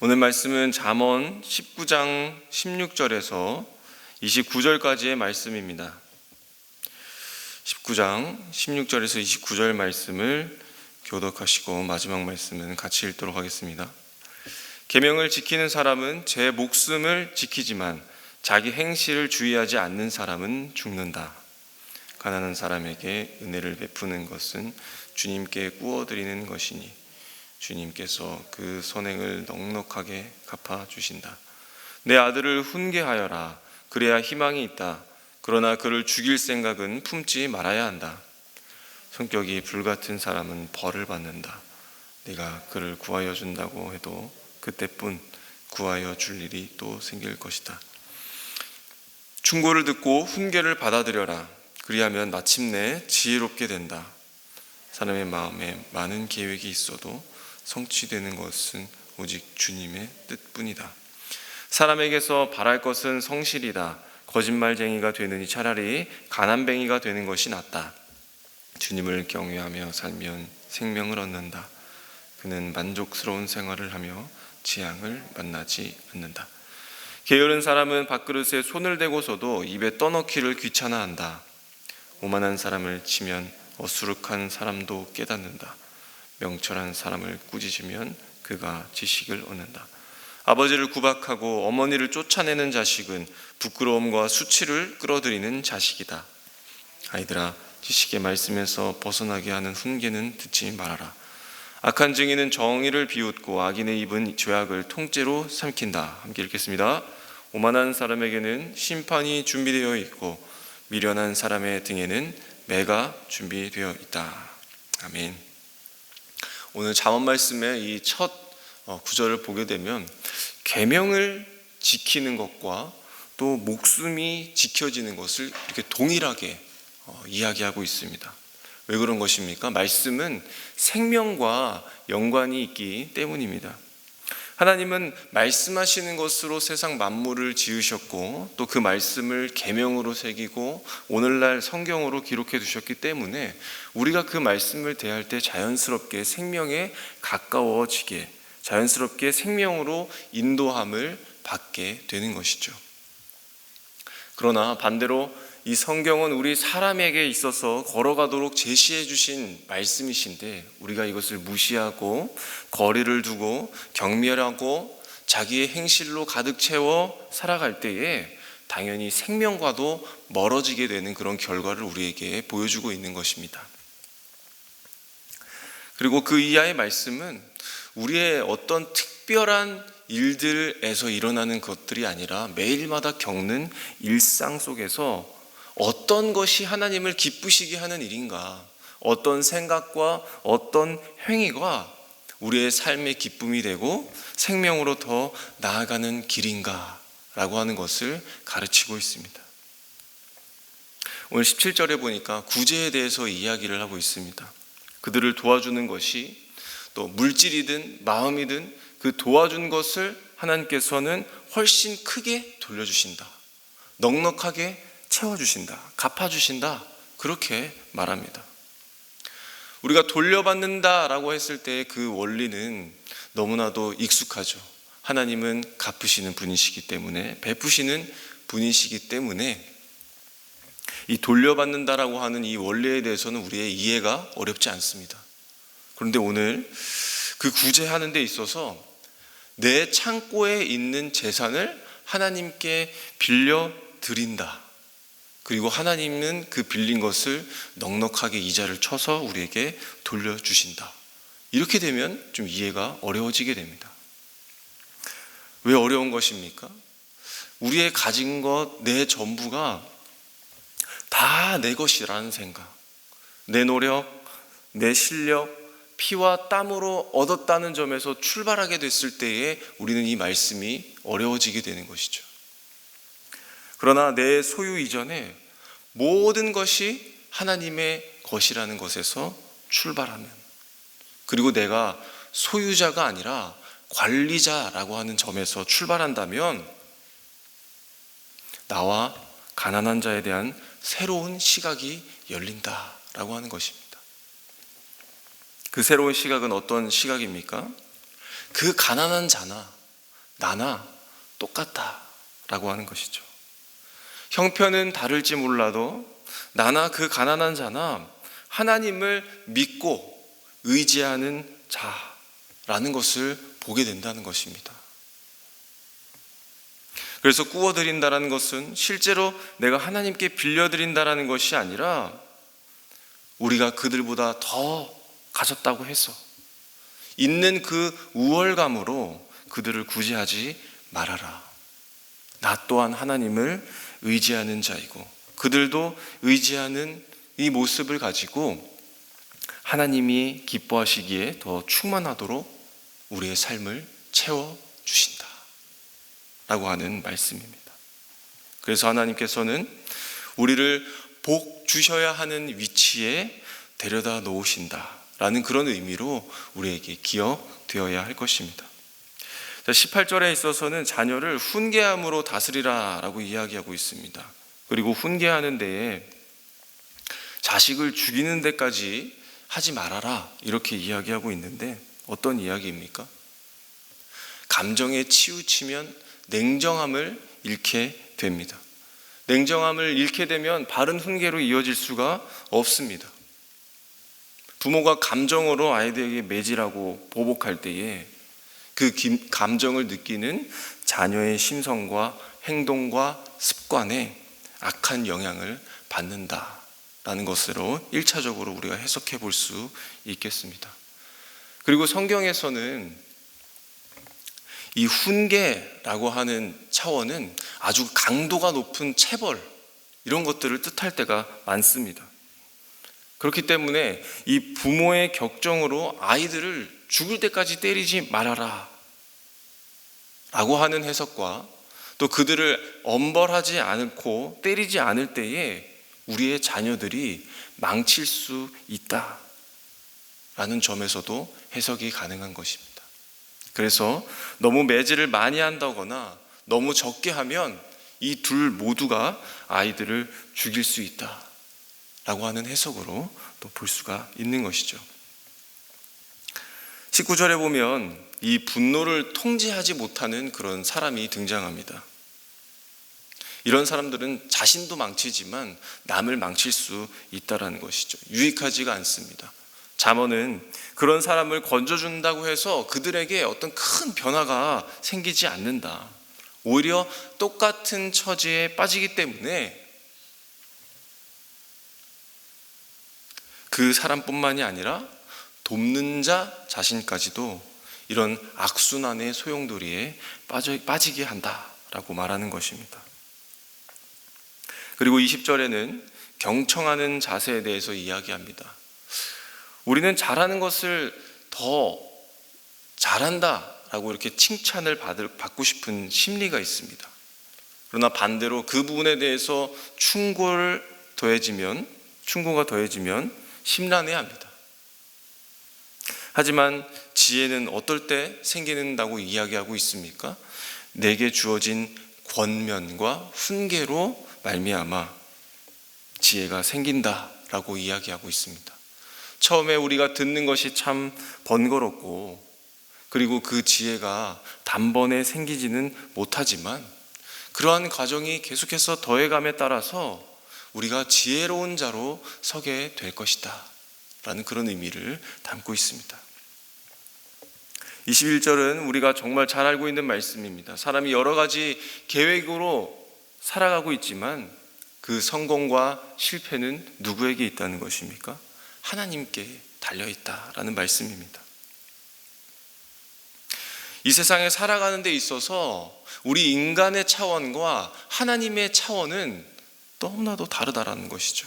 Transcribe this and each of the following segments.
오늘 말씀은 잠언 19장 16절에서 29절까지의 말씀입니다. 19장 16절에서 29절 말씀을 교독하시고 마지막 말씀은 같이 읽도록 하겠습니다. 계명을 지키는 사람은 제 목숨을 지키지만 자기 행실을 주의하지 않는 사람은 죽는다. 가난한 사람에게 은혜를 베푸는 것은 주님께 구워드리는 것이니 주님께서 그 선행을 넉넉하게 갚아주신다. 내 아들을 훈계하여라. 그래야 희망이 있다. 그러나 그를 죽일 생각은 품지 말아야 한다. 성격이 불같은 사람은 벌을 받는다. 네가 그를 구하여 준다고 해도 그때뿐 구하여 줄 일이 또 생길 것이다. 충고를 듣고 훈계를 받아들여라. 그리하면 마침내 지혜롭게 된다. 사람의 마음에 많은 계획이 있어도 성취되는 것은 오직 주님의 뜻뿐이다. 사람에게서 바랄 것은 성실이다. 거짓말쟁이가 되느니 차라리 가난뱅이가 되는 것이 낫다. 주님을 경외하며 살면 생명을 얻는다. 그는 만족스러운 생활을 하며 재앙을 만나지 않는다. 게으른 사람은 밥그릇에 손을 대고서도 입에 떠넣기를 귀찮아한다. 오만한 사람을 치면 어수룩한 사람도 깨닫는다. 명철한 사람을 꾸짖으면 그가 지식을 얻는다. 아버지를 구박하고 어머니를 쫓아내는 자식은 부끄러움과 수치를 끌어들이는 자식이다. 아이들아, 지식의 말씀에서 벗어나게 하는 훈계는 듣지 말아라. 악한 증인은 정의를 비웃고 악인의 입은 죄악을 통째로 삼킨다. 함께 읽겠습니다. 오만한 사람에게는 심판이 준비되어 있고 미련한 사람의 등에는 매가 준비되어 있다. 아멘. 오늘 잠언 말씀의 이 첫 구절을 보게 되면 계명을 지키는 것과 또 목숨이 지켜지는 것을 이렇게 동일하게 이야기하고 있습니다. 왜 그런 것입니까? 말씀은 생명과 연관이 있기 때문입니다. 하나님은 말씀하시는 것으로 세상 만물을 지으셨고 또 그 말씀을 계명으로 새기고 오늘날 성경으로 기록해 두셨기 때문에 우리가 그 말씀을 대할 때 자연스럽게 생명에 가까워지게, 자연스럽게 생명으로 인도함을 받게 되는 것이죠. 그러나 반대로 이 성경은 우리 사람에게 있어서 걸어가도록 제시해 주신 말씀이신데 우리가 이것을 무시하고 거리를 두고 경멸하고 자기의 행실로 가득 채워 살아갈 때에 당연히 생명과도 멀어지게 되는 그런 결과를 우리에게 보여주고 있는 것입니다. 그리고 그 이하의 말씀은 우리의 어떤 특별한 일들에서 일어나는 것들이 아니라 매일마다 겪는 일상 속에서 어떤 것이 하나님을 기쁘시게 하는 일인가, 어떤 생각과 어떤 행위가 우리의 삶의 기쁨이 되고 생명으로 더 나아가는 길인가 라고 하는 것을 가르치고 있습니다. 오늘 17절에 보니까 구제에 대해서 이야기를 하고 있습니다. 그들을 도와주는 것이 또 물질이든 마음이든 그 도와준 것을 하나님께서는 훨씬 크게 돌려주신다. 넉넉하게 채워주신다. 갚아주신다. 그렇게 말합니다. 우리가 돌려받는다라고 했을 때 그 원리는 너무나도 익숙하죠. 하나님은 갚으시는 분이시기 때문에, 베푸시는 분이시기 때문에 이 돌려받는다라고 하는 이 원리에 대해서는 우리의 이해가 어렵지 않습니다. 그런데 오늘 그 구제하는 데 있어서 내 창고에 있는 재산을 하나님께 빌려 드린다. 그리고 하나님은 그 빌린 것을 넉넉하게 이자를 쳐서 우리에게 돌려주신다. 이렇게 되면 좀 이해가 어려워지게 됩니다. 왜 어려운 것입니까? 우리의 가진 것, 내 전부가 다 내 것이라는 생각, 내 노력, 내 실력, 피와 땀으로 얻었다는 점에서 출발하게 됐을 때에 우리는 이 말씀이 어려워지게 되는 것이죠. 그러나 내 소유 이전에 모든 것이 하나님의 것이라는 것에서 출발하면, 그리고 내가 소유자가 아니라 관리자라고 하는 점에서 출발한다면 나와 가난한 자에 대한 새로운 시각이 열린다라고 하는 것입니다. 그 새로운 시각은 어떤 시각입니까? 그 가난한 자나 나나 똑같다라고 하는 것이죠. 형편은 다를지 몰라도 나나 그 가난한 자나 하나님을 믿고 의지하는 자라는 것을 보게 된다는 것입니다. 그래서 꾸어드린다는 것은 실제로 내가 하나님께 빌려드린다는 것이 아니라 우리가 그들보다 더 가졌다고 해서 있는 그 우월감으로 그들을 구제하지 말아라. 나 또한 하나님을 의지하는 자이고 그들도 의지하는 이 모습을 가지고 하나님이 기뻐하시기에 더 충만하도록 우리의 삶을 채워주신다 라고 하는 말씀입니다. 그래서 하나님께서는 우리를 복 주셔야 하는 위치에 데려다 놓으신다 라는 그런 의미로 우리에게 기억되어야 할 것입니다. 18절에 있어서는 자녀를 훈계함으로 다스리라 라고 이야기하고 있습니다. 그리고 훈계하는 데에 자식을 죽이는 데까지 하지 말아라 이렇게 이야기하고 있는데 어떤 이야기입니까? 감정에 치우치면 냉정함을 잃게 됩니다. 냉정함을 잃게 되면 바른 훈계로 이어질 수가 없습니다. 부모가 감정으로 아이들에게 매질하고 보복할 때에 그 감정을 느끼는 자녀의 심성과 행동과 습관에 악한 영향을 받는다라는 것으로 1차적으로 우리가 해석해 볼 수 있겠습니다. 그리고 성경에서는 이 훈계라고 하는 차원은 아주 강도가 높은 체벌 이런 것들을 뜻할 때가 많습니다. 그렇기 때문에 이 부모의 격정으로 아이들을 죽을 때까지 때리지 말아라 라고 하는 해석과 또 그들을 엄벌하지 않고 때리지 않을 때에 우리의 자녀들이 망칠 수 있다라는 점에서도 해석이 가능한 것입니다. 그래서 너무 매질을 많이 한다거나 너무 적게 하면 이 둘 모두가 아이들을 죽일 수 있다라고 하는 해석으로 또 볼 수가 있는 것이죠. 19절에 보면 이 분노를 통제하지 못하는 그런 사람이 등장합니다. 이런 사람들은 자신도 망치지만 남을 망칠 수 있다는 것이죠. 유익하지가 않습니다. 잠언은 그런 사람을 건져준다고 해서 그들에게 어떤 큰 변화가 생기지 않는다. 오히려 똑같은 처지에 빠지기 때문에 그 사람뿐만이 아니라 돕는 자 자신까지도 이런 악순환의 소용돌이에 빠지게 한다라고 말하는 것입니다. 그리고 20절에는 경청하는 자세에 대해서 이야기합니다. 우리는 잘하는 것을 더 잘한다라고 이렇게 칭찬을 받고 싶은 심리가 있습니다. 그러나 반대로 그 부분에 대해서 충고가 더해지면 심란해합니다. 하지만 지혜는 어떨 때 생기는다고 이야기하고 있습니까? 내게 주어진 권면과 훈계로 말미암아 지혜가 생긴다라고 이야기하고 있습니다. 처음에 우리가 듣는 것이 참 번거롭고 그리고 그 지혜가 단번에 생기지는 못하지만 그러한 과정이 계속해서 더해감에 따라서 우리가 지혜로운 자로 서게 될 것이다 라는 그런 의미를 담고 있습니다. 21절은 우리가 정말 잘 알고 있는 말씀입니다. 사람이 여러 가지 계획으로 살아가고 있지만 그 성공과 실패는 누구에게 있다는 것입니까? 하나님께 달려있다라는 말씀입니다. 이 세상에 살아가는 데 있어서 우리 인간의 차원과 하나님의 차원은 너무나도 다르다라는 것이죠.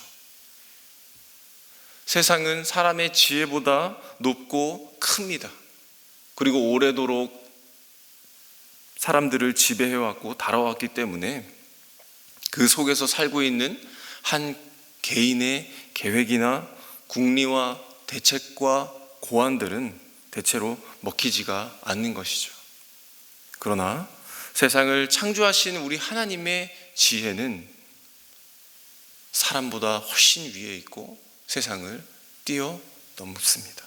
세상은 사람의 지혜보다 높고 큽니다. 그리고 오래도록 사람들을 지배해왔고 다뤄왔기 때문에 그 속에서 살고 있는 한 개인의 계획이나 궁리와 대책과 고안들은 대체로 먹히지가 않는 것이죠. 그러나 세상을 창조하신 우리 하나님의 지혜는 사람보다 훨씬 위에 있고 세상을 뛰어넘습니다.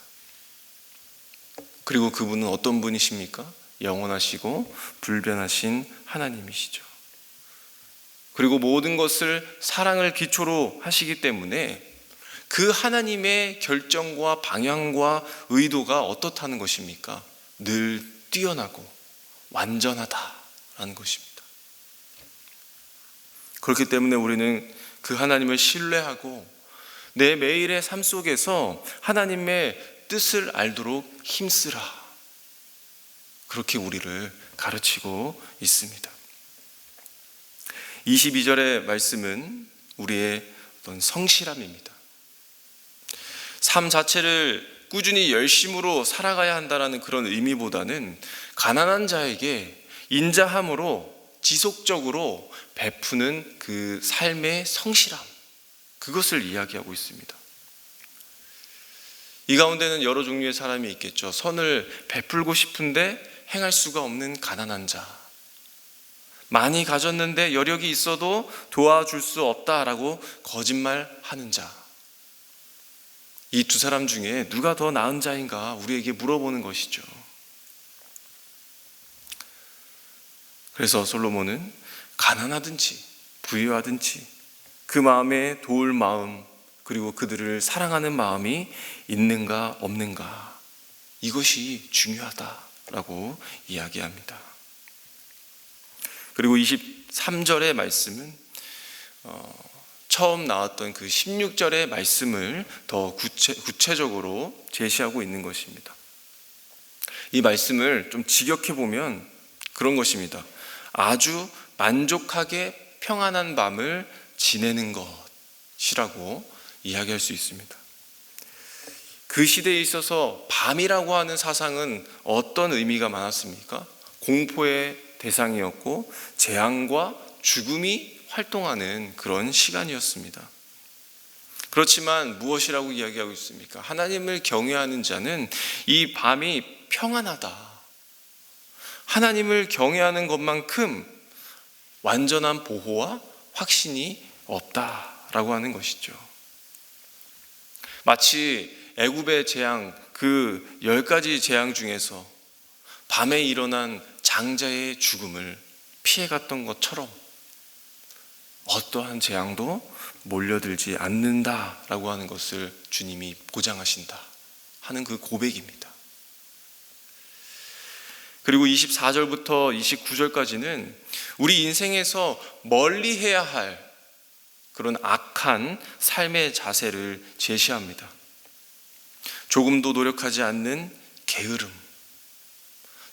그리고 그분은 어떤 분이십니까? 영원하시고 불변하신 하나님이시죠. 그리고 모든 것을 사랑을 기초로 하시기 때문에 그 하나님의 결정과 방향과 의도가 어떻다는 것입니까? 늘 뛰어나고 완전하다라는 것입니다. 그렇기 때문에 우리는 그 하나님을 신뢰하고 내 매일의 삶 속에서 하나님의 뜻을 알도록 힘쓰라. 그렇게 우리를 가르치고 있습니다. 22절의 말씀은 우리의 어떤 성실함입니다. 삶 자체를 꾸준히 열심으로 살아가야 한다는 그런 의미보다는 가난한 자에게 인자함으로 지속적으로 베푸는 그 삶의 성실함, 그것을 이야기하고 있습니다. 이 가운데는 여러 종류의 사람이 있겠죠. 선을 베풀고 싶은데 행할 수가 없는 가난한 자, 많이 가졌는데 여력이 있어도 도와줄 수 없다라고 거짓말하는 자. 이 두 사람 중에 누가 더 나은 자인가 우리에게 물어보는 것이죠. 그래서 솔로몬은 가난하든지 부유하든지 그 마음에 도울 마음, 그리고 그들을 사랑하는 마음이 있는가 없는가, 이것이 중요하다라고 이야기합니다. 그리고 23절의 말씀은 처음 나왔던 그 16절의 말씀을 더 구체적으로 제시하고 있는 것입니다. 이 말씀을 좀 직역해 보면 그런 것입니다. 아주 만족하게 평안한 밤을 지내는 것이라고 이야기할 수 있습니다. 그 시대에 있어서 밤이라고 하는 사상은 어떤 의미가 많았습니까? 공포의 대상이었고 재앙과 죽음이 활동하는 그런 시간이었습니다. 그렇지만 무엇이라고 이야기하고 있습니까? 하나님을 경외하는 자는 이 밤이 평안하다. 하나님을 경외하는 것만큼 완전한 보호와 확신이 없다라고 하는 것이죠. 마치 애굽의 재앙, 그 10가지 재앙 중에서 밤에 일어난 장자의 죽음을 피해갔던 것처럼 어떠한 재앙도 몰려들지 않는다라고 하는 것을 주님이 보장하신다 하는 그 고백입니다. 그리고 24절부터 29절까지는 우리 인생에서 멀리 해야 할 그런 악한 삶의 자세를 제시합니다. 조금도 노력하지 않는 게으름,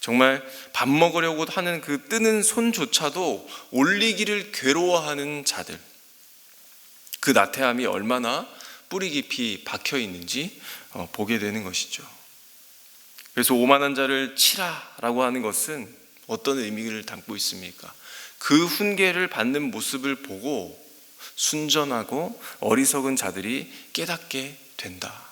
정말 밥 먹으려고 하는 그 뜨는 손조차도 올리기를 괴로워하는 자들, 그 나태함이 얼마나 뿌리 깊이 박혀 있는지 보게 되는 것이죠. 그래서 오만한 자를 치라라고 하는 것은 어떤 의미를 담고 있습니까? 그 훈계를 받는 모습을 보고 순전하고 어리석은 자들이 깨닫게 된다.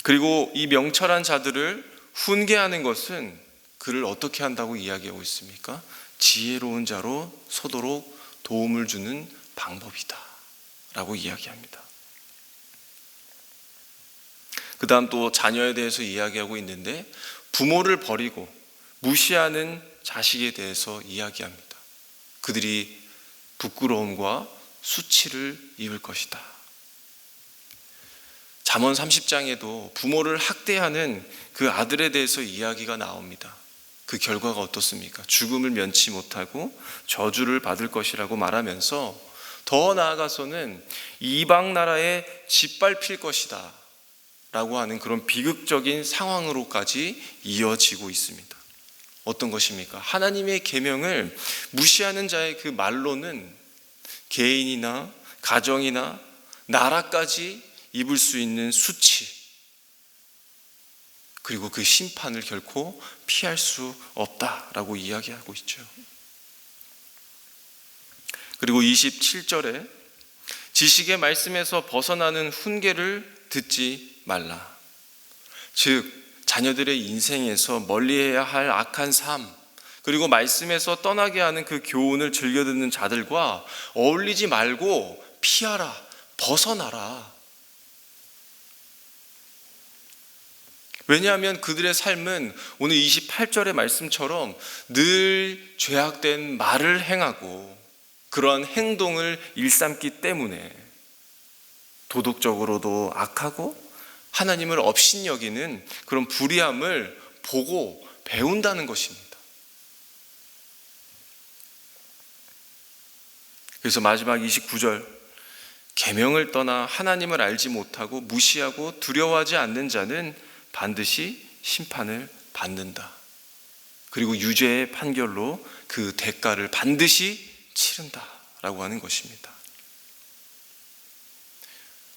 그리고 이 명철한 자들을 훈계하는 것은 그를 어떻게 한다고 이야기하고 있습니까? 지혜로운 자로 서도록 도움을 주는 방법이다 라고 이야기합니다. 그 다음 또 자녀에 대해서 이야기하고 있는데 부모를 버리고 무시하는 자식에 대해서 이야기합니다. 그들이 부끄러움과 수치를 입을 것이다. 잠언 30장에도 부모를 학대하는 그 아들에 대해서 이야기가 나옵니다. 그 결과가 어떻습니까? 죽음을 면치 못하고 저주를 받을 것이라고 말하면서 더 나아가서는 이방 나라에 짓밟힐 것이다 라고 하는 그런 비극적인 상황으로까지 이어지고 있습니다. 어떤 것입니까? 하나님의 계명을 무시하는 자의 그 말로는 개인이나 가정이나 나라까지 입을 수 있는 수치, 그리고 그 심판을 결코 피할 수 없다라고 이야기하고 있죠. 그리고 27절에 지식의 말씀에서 벗어나는 훈계를 듣지 말라. 즉 자녀들의 인생에서 멀리해야 할 악한 삶, 그리고 말씀에서 떠나게 하는 그 교훈을 즐겨 듣는 자들과 어울리지 말고 피하라, 벗어나라. 왜냐하면 그들의 삶은 오늘 28절의 말씀처럼 늘 죄악된 말을 행하고 그러한 행동을 일삼기 때문에 도덕적으로도 악하고 하나님을 업신여기는 그런 불의함을 보고 배운다는 것입니다. 그래서 마지막 29절, 계명을 떠나 하나님을 알지 못하고 무시하고 두려워하지 않는 자는 반드시 심판을 받는다. 그리고 유죄의 판결로 그 대가를 반드시 치른다라고 하는 것입니다.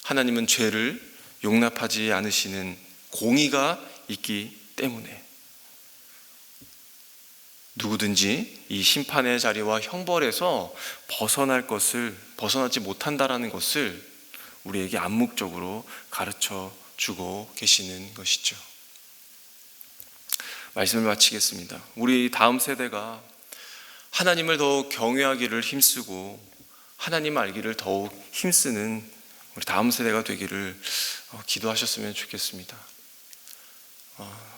하나님은 죄를 용납하지 않으시는 공의가 있기 때문에 누구든지 이 심판의 자리와 형벌에서 벗어나지 못한다라는 것을 우리에게 암묵적으로 가르쳐 주고 계시는 것이죠. 말씀을 마치겠습니다. 우리 다음 세대가 하나님을 더욱 경외하기를 힘쓰고 하나님 알기를 더욱 힘쓰는 우리 다음 세대가 되기를 기도하셨으면 좋겠습니다.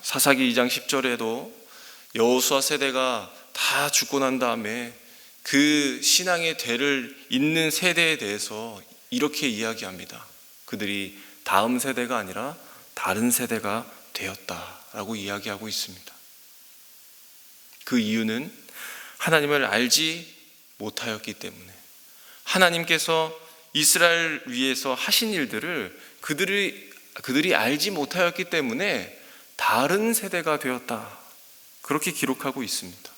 사사기 2장 10절에도 여호수아 세대가 다 죽고 난 다음에 그 신앙의 대를 잇는 세대에 대해서 이렇게 이야기합니다. 그들이 다음 세대가 아니라 다른 세대가 되었다라고 이야기하고 있습니다. 그 이유는 하나님을 알지 못하였기 때문에, 하나님께서 이스라엘 위해서 하신 일들을 그들이 알지 못하였기 때문에 다른 세대가 되었다, 그렇게 기록하고 있습니다.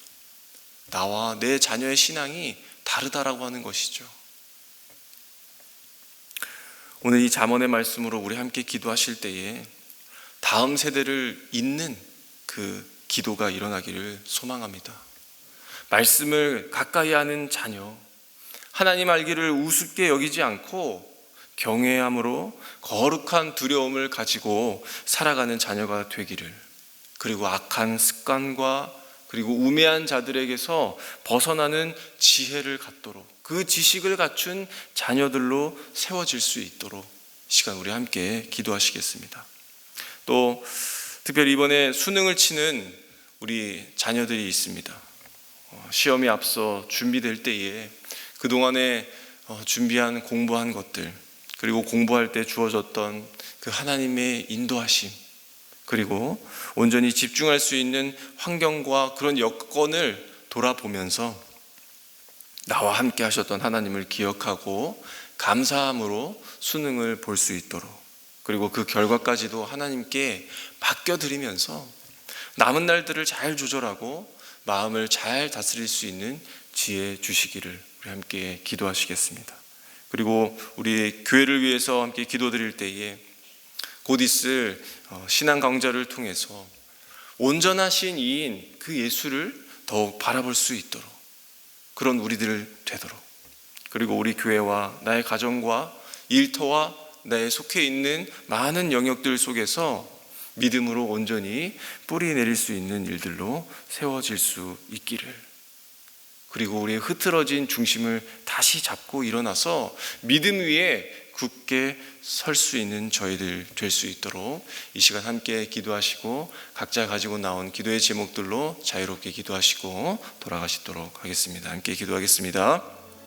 나와 내 자녀의 신앙이 다르다라고 하는 것이죠. 오늘 이 잠언의 말씀으로 우리 함께 기도하실 때에 다음 세대를 잇는 그 기도가 일어나기를 소망합니다. 말씀을 가까이 하는 자녀, 하나님 알기를 우습게 여기지 않고 경외함으로 거룩한 두려움을 가지고 살아가는 자녀가 되기를, 그리고 악한 습관과 그리고 우매한 자들에게서 벗어나는 지혜를 갖도록, 그 지식을 갖춘 자녀들로 세워질 수 있도록 시간 우리 함께 기도하시겠습니다. 또 특별히 이번에 수능을 치는 우리 자녀들이 있습니다. 시험이 앞서 준비될 때에 그동안에 준비한 공부한 것들, 그리고 공부할 때 주어졌던 그 하나님의 인도하심, 그리고 온전히 집중할 수 있는 환경과 그런 여건을 돌아보면서 나와 함께 하셨던 하나님을 기억하고 감사함으로 수능을 볼 수 있도록, 그리고 그 결과까지도 하나님께 맡겨드리면서 남은 날들을 잘 조절하고 마음을 잘 다스릴 수 있는 지혜 주시기를 우리 함께 기도하시겠습니다. 그리고 우리 교회를 위해서 함께 기도드릴 때에 곧 있을 신앙 강좌를 통해서 온전하신 이인 그 예수를 더욱 바라볼 수 있도록, 그런 우리들 되도록, 그리고 우리 교회와 나의 가정과 일터와 나의 속해 있는 많은 영역들 속에서 믿음으로 온전히 뿌리 내릴 수 있는 일들로 세워질 수 있기를, 그리고 우리의 흐트러진 중심을 다시 잡고 일어나서 믿음 위에 굳게 설 수 있는 저희들 될 수 있도록 이 시간 함께 기도하시고 각자 가지고 나온 기도의 제목들로 자유롭게 기도하시고 돌아가시도록 하겠습니다. 함께 기도하겠습니다.